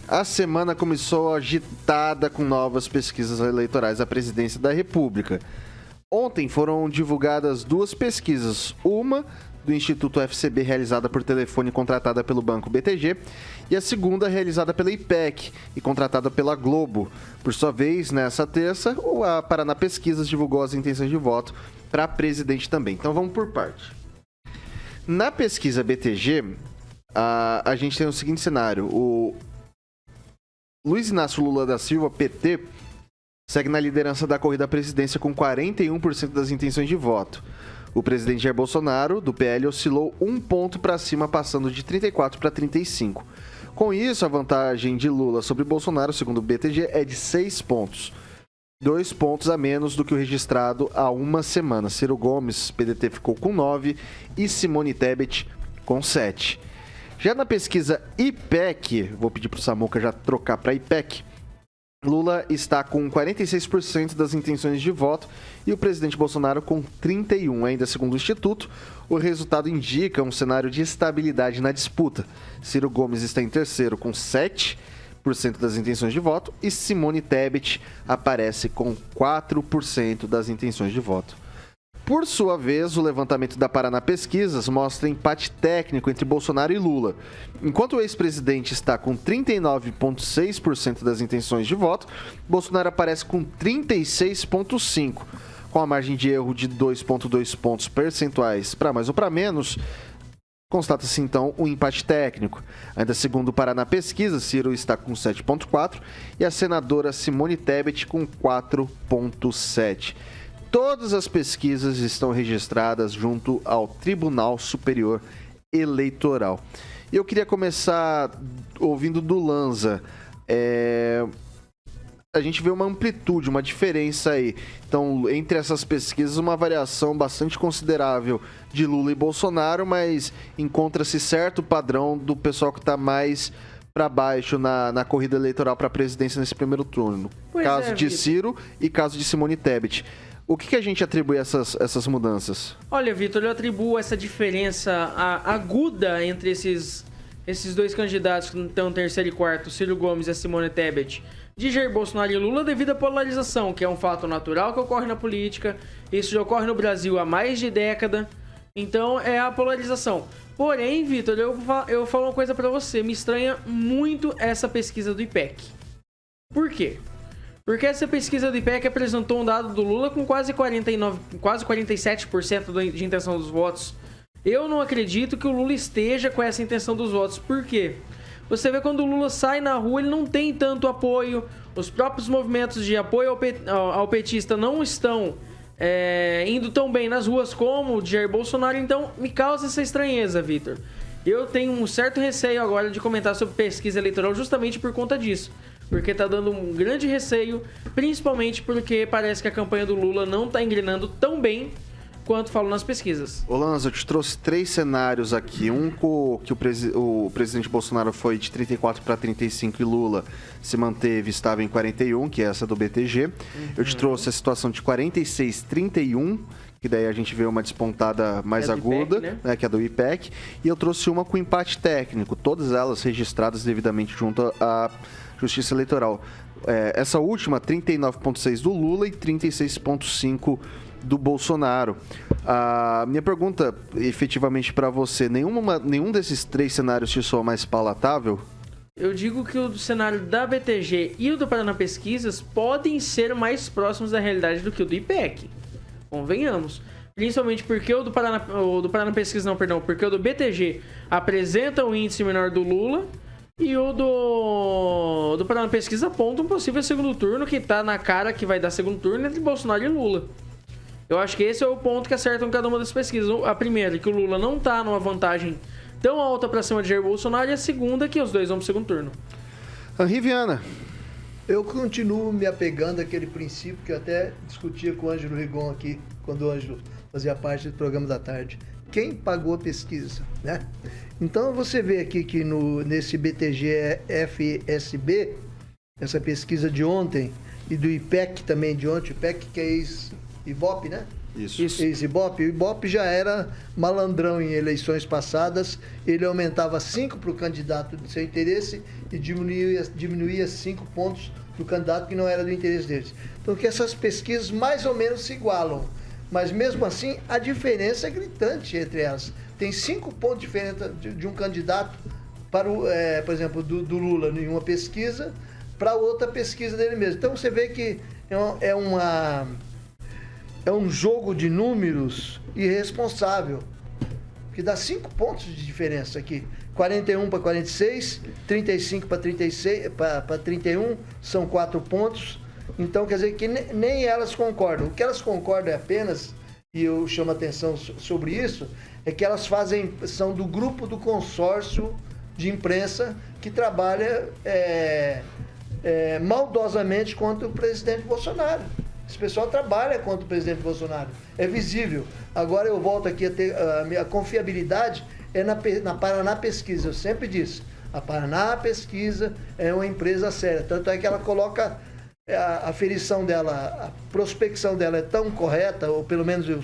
A semana começou agitada com novas pesquisas eleitorais à presidência da República. Ontem foram divulgadas 2 pesquisas, uma do Instituto FCB realizada por telefone contratada pelo Banco BTG e a segunda realizada pela IPEC e contratada pela Globo. Por sua vez, nessa terça, a Paraná Pesquisas divulgou as intenções de voto para presidente também. Então vamos por parte. Na pesquisa BTG, a gente tem o seguinte cenário. O Luiz Inácio Lula da Silva, PT, segue na liderança da corrida à presidência com 41% das intenções de voto. O presidente Jair Bolsonaro, do PL, oscilou 1 ponto para cima, passando de 34 para 35. Com isso, a vantagem de Lula sobre Bolsonaro, segundo o BTG, é de 6 pontos. 2 pontos a menos do que o registrado há uma semana. Ciro Gomes, PDT, ficou com 9 e Simone Tebet com 7. Já na pesquisa IPEC, vou pedir para o Samuca já trocar para IPEC, Lula está com 46% das intenções de voto e o presidente Bolsonaro com 31%. Ainda segundo o Instituto, o resultado indica um cenário de estabilidade na disputa. Ciro Gomes está em terceiro com 7% das intenções de voto e Simone Tebet aparece com 4% das intenções de voto. Por sua vez, o levantamento da Paraná Pesquisas mostra empate técnico entre Bolsonaro e Lula. Enquanto o ex-presidente está com 39,6% das intenções de voto, Bolsonaro aparece com 36,5%. Com a margem de erro de 2,2 pontos percentuais para mais ou para menos, constata-se então um empate técnico. Ainda segundo o Paraná Pesquisa, Ciro está com 7,4% e a senadora Simone Tebet com 4,7%. Todas as pesquisas estão registradas junto ao Tribunal Superior Eleitoral. E eu queria começar ouvindo do Lanza. A gente vê uma amplitude, uma diferença aí. Então, entre essas pesquisas, uma variação bastante considerável de Lula e Bolsonaro, mas encontra-se certo padrão do pessoal que está mais para baixo na corrida eleitoral para a presidência nesse primeiro turno. Caso de Ciro e caso de Simone Tebet. O que a gente atribui a essas mudanças? Olha, Vitor, eu atribuo essa diferença aguda entre esses 2 candidatos que estão em terceiro e quarto, Ciro Gomes e a Simone Tebet, de Jair Bolsonaro e Lula, devido à polarização, que é um fato natural que ocorre na política. Isso já ocorre no Brasil há mais de década. Então, é a polarização. Porém, Vitor, eu falo uma coisa pra você. Me estranha muito essa pesquisa do IPEC. Por quê? Porque essa pesquisa do IPEC apresentou um dado do Lula com quase 47% de intenção dos votos. Eu não acredito que o Lula esteja com essa intenção dos votos. Por quê? Você vê quando o Lula sai na rua, ele não tem tanto apoio. Os próprios movimentos de apoio ao petista não estão indo tão bem nas ruas como o de Jair Bolsonaro. Então, me causa essa estranheza, Vitor. Eu tenho um certo receio agora de comentar sobre pesquisa eleitoral justamente por conta disso. Porque tá dando um grande receio, principalmente porque parece que a campanha do Lula não tá engrenando tão bem quanto falam nas pesquisas. Ô Lanza, eu te trouxe 3 cenários aqui. Um que o presidente Bolsonaro foi de 34 para 35 e Lula se manteve, estava em 41, que é essa do BTG. Eu te trouxe a situação de 46-31, que daí a gente vê uma despontada mais aguda, IPEC, né? Que é do IPEC. E eu trouxe uma com empate técnico, todas elas registradas devidamente junto à Justiça Eleitoral. Essa última, 39,6 do Lula e 36,5 do Bolsonaro. A minha pergunta, efetivamente, para você, nenhum desses 3 cenários te soa mais palatável? Eu digo que o do cenário da BTG e o do Paraná Pesquisas podem ser mais próximos da realidade do que o do IPEC. Convenhamos. Principalmente porque o do Paraná Pesquisas, porque o do BTG apresenta um índice menor do Lula e o do Paraná Pesquisa aponta um possível segundo turno que tá na cara que vai dar segundo turno entre Bolsonaro e Lula. Eu acho que esse é o ponto que acertam cada uma das pesquisas. A primeira, que o Lula não tá numa vantagem tão alta pra cima de Jair Bolsonaro, e a segunda, que os dois vão pro segundo turno. Henri Viana. Eu continuo me apegando àquele princípio que eu até discutia com o Ângelo Rigon aqui, quando o Ângelo fazia parte do programa da tarde. Quem pagou a pesquisa, né? Então você vê aqui que nesse BTG FSB, essa pesquisa de ontem, e do IPEC também de ontem, IPEC que é ex-Ibope, né? Isso. Ex-Ibope. O Ibope já era malandrão em eleições passadas. Ele aumentava 5 para o candidato de seu interesse e diminuía 5 pontos do candidato que não era do interesse deles. Então, que essas pesquisas mais ou menos se igualam. Mas, mesmo assim, a diferença é gritante entre elas. Tem 5 pontos de diferença de um candidato para por exemplo, do Lula em uma pesquisa para outra pesquisa dele mesmo. Então, você vê que é um jogo de números irresponsável, que dá 5 pontos de diferença aqui. 41 para 46, 35 para 36, para 31, são 4 pontos. Então, quer dizer que nem elas concordam. O que elas concordam é apenas, e eu chamo a atenção sobre isso, é que elas são do grupo do consórcio de imprensa que trabalha maldosamente contra o presidente Bolsonaro. Esse pessoal trabalha contra o presidente Bolsonaro. É visível. Agora eu volto aqui a ter a minha confiabilidade na Paraná Pesquisa. Eu sempre disse, a Paraná Pesquisa é uma empresa séria. Tanto é que ela coloca a aferição dela, a prospecção dela é tão correta, ou pelo menos eu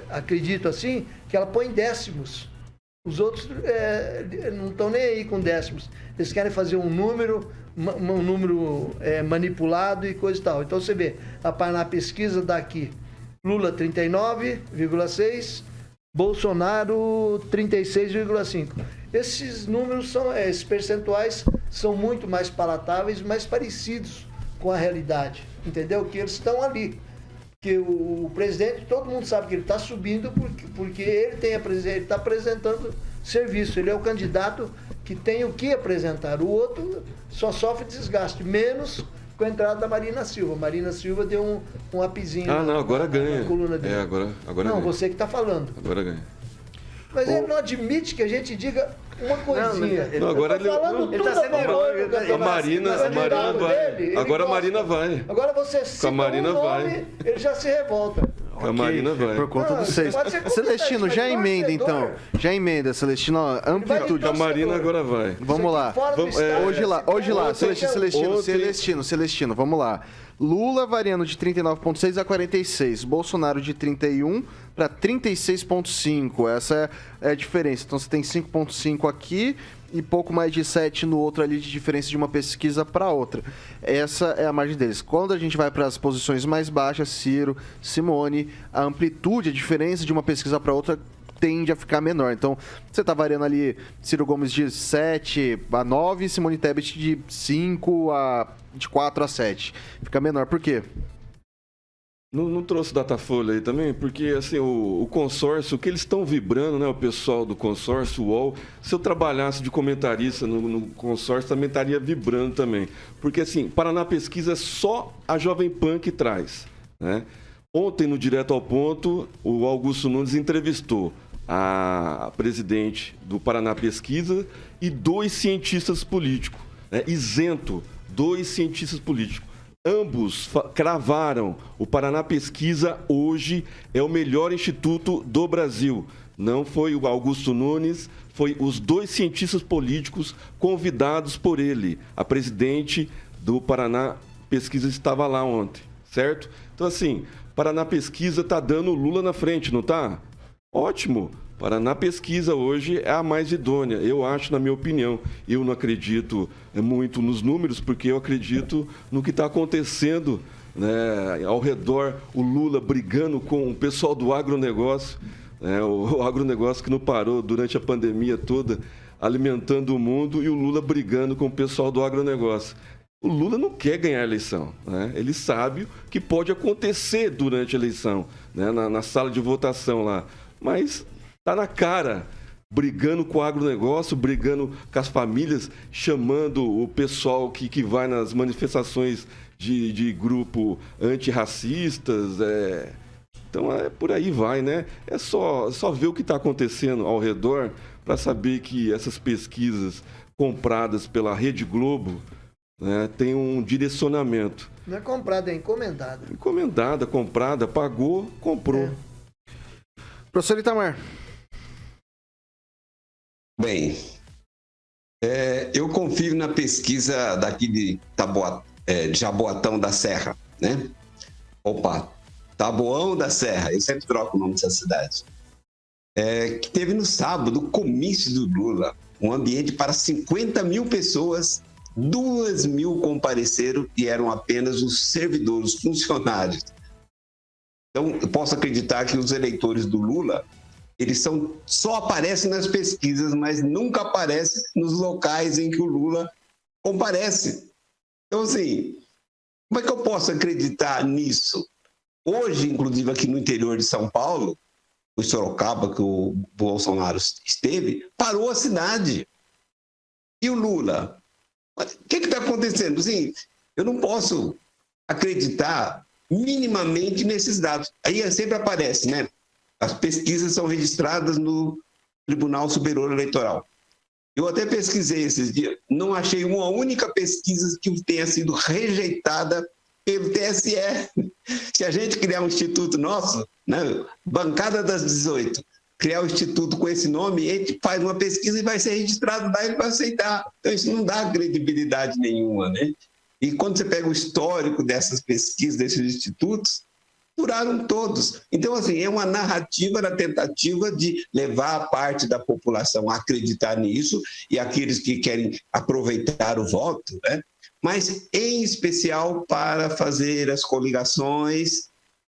acredito assim, que ela põe décimos. Os outros não estão nem aí com décimos. Eles querem fazer um número manipulado e coisa e tal. Então você vê, a Paraná Pesquisa dá aqui Lula 39,6, Bolsonaro 36,5. Esses números esses percentuais são muito mais palatáveis, mais parecidos com a realidade, entendeu? Que eles estão ali. Porque o presidente, todo mundo sabe que ele está subindo porque ele está apresentando serviço. Ele é o candidato que tem o que apresentar. O outro só sofre desgaste, menos com a entrada da Marina Silva. Marina Silva deu um upzinho agora ganha. Na coluna dele. Agora não, ganha. você que está falando. Agora ganha. Mas ele não admite que a gente diga uma coisinha. Não, agora ele está falando ele tudo tá sendo A Marina vai. Agora a Marina vai. Agora você cita a Marina nome, ele já se revolta. A Marina vai. Por conta do 6. Celestino, já emenda então. Já emenda, Celestino. Amplitude. A Marina agora vai. Vamos lá. Hoje lá. Celestino, vamos lá. Lula variando de 39,6 a 46. Bolsonaro de 31 para 36,5. Essa é a diferença. Então você tem 5,5 aqui e pouco mais de 7 no outro ali de diferença de uma pesquisa para outra. Essa é a margem deles. Quando a gente vai para as posições mais baixas, Ciro, Simone, a amplitude, a diferença de uma pesquisa para outra tende a ficar menor. Então, você está variando ali Ciro Gomes de 7 a 9, Simone Tebet de 4 a 7. Fica menor. Por quê? Não trouxe Datafolha aí também, porque assim, o consórcio, o que eles estão vibrando, né, o pessoal do consórcio, o UOL, se eu trabalhasse de comentarista no consórcio, também estaria vibrando também. Porque assim, Paraná Pesquisa é só a Jovem Pan que traz, né? Ontem, no Direto ao Ponto, o Augusto Nunes entrevistou a presidente do Paraná Pesquisa e 2 cientistas políticos, né? Isento, 2 cientistas políticos. Ambos cravaram: o Paraná Pesquisa hoje é o melhor instituto do Brasil. Não foi o Augusto Nunes, foi os 2 cientistas políticos convidados por ele. A presidente do Paraná Pesquisa estava lá ontem, certo? Então, assim, Paraná Pesquisa está dando o Lula na frente, não está? Ótimo! Paraná Pesquisa hoje é a mais idônea, eu acho, na minha opinião. Eu não acredito muito nos números, porque eu acredito no que está acontecendo, né, ao redor, o Lula brigando com o pessoal do agronegócio, né, o agronegócio que não parou durante a pandemia toda, alimentando o mundo, e o Lula brigando com o pessoal do agronegócio. O Lula não quer ganhar a eleição, né? Ele sabe o que pode acontecer durante a eleição, né, na sala de votação lá, mas está na cara, brigando com o agronegócio, brigando com as famílias, chamando o pessoal que vai nas manifestações de grupo antirracistas. Então, por aí vai, né? É só ver o que está acontecendo ao redor para saber que essas pesquisas compradas pela Rede Globo, né, têm um direcionamento. Não é comprada, é encomendada. Encomendada, comprada, pagou, comprou. Professor Itamar. Bem, eu confio na pesquisa daqui de Jaboatão da Serra, né? Opa, Taboão da Serra, eu sempre troco o nome dessa cidade, que teve no sábado o comício do Lula, um ambiente para 50 mil pessoas, 2 mil compareceram e eram apenas os servidores, os funcionários. Então, eu posso acreditar que os eleitores do Lula, eles só aparecem nas pesquisas, mas nunca aparecem nos locais em que o Lula comparece. Então, assim, como é que eu posso acreditar nisso? Hoje, inclusive aqui no interior de São Paulo, o Sorocaba, que o Bolsonaro esteve, parou a cidade. E o Lula? O que está acontecendo? Assim, eu não posso acreditar minimamente nesses dados. Aí sempre aparece, né? As pesquisas são registradas no Tribunal Superior Eleitoral. Eu até pesquisei esses dias, não achei uma única pesquisa que tenha sido rejeitada pelo TSE. Se a gente criar um instituto nosso, né, Bancada das 18, criar um instituto com esse nome, a gente faz uma pesquisa e vai ser registrado lá e ele vai aceitar. Então isso não dá credibilidade nenhuma, né? E quando você pega o histórico dessas pesquisas, desses institutos, duraram todos. Então, assim, é uma narrativa na tentativa de levar a parte da população a acreditar nisso e aqueles que querem aproveitar o voto, né? Mas, em especial, para fazer as coligações,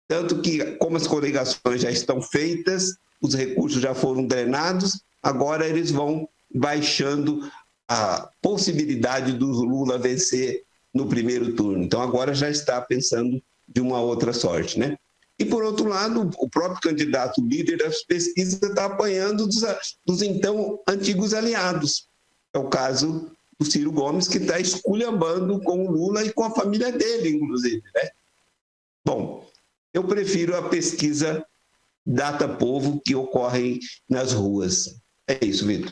tanto que, como as coligações já estão feitas, os recursos já foram drenados, agora eles vão baixando a possibilidade do Lula vencer no primeiro turno. Então, agora já está pensando de uma outra sorte, né? E, por outro lado, o próprio candidato líder das pesquisas está apanhando dos então antigos aliados. É o caso do Ciro Gomes, que está esculhambando com o Lula e com a família dele, inclusive, né? Bom, eu prefiro a pesquisa Datapovo que ocorre nas ruas. É isso, Vitor.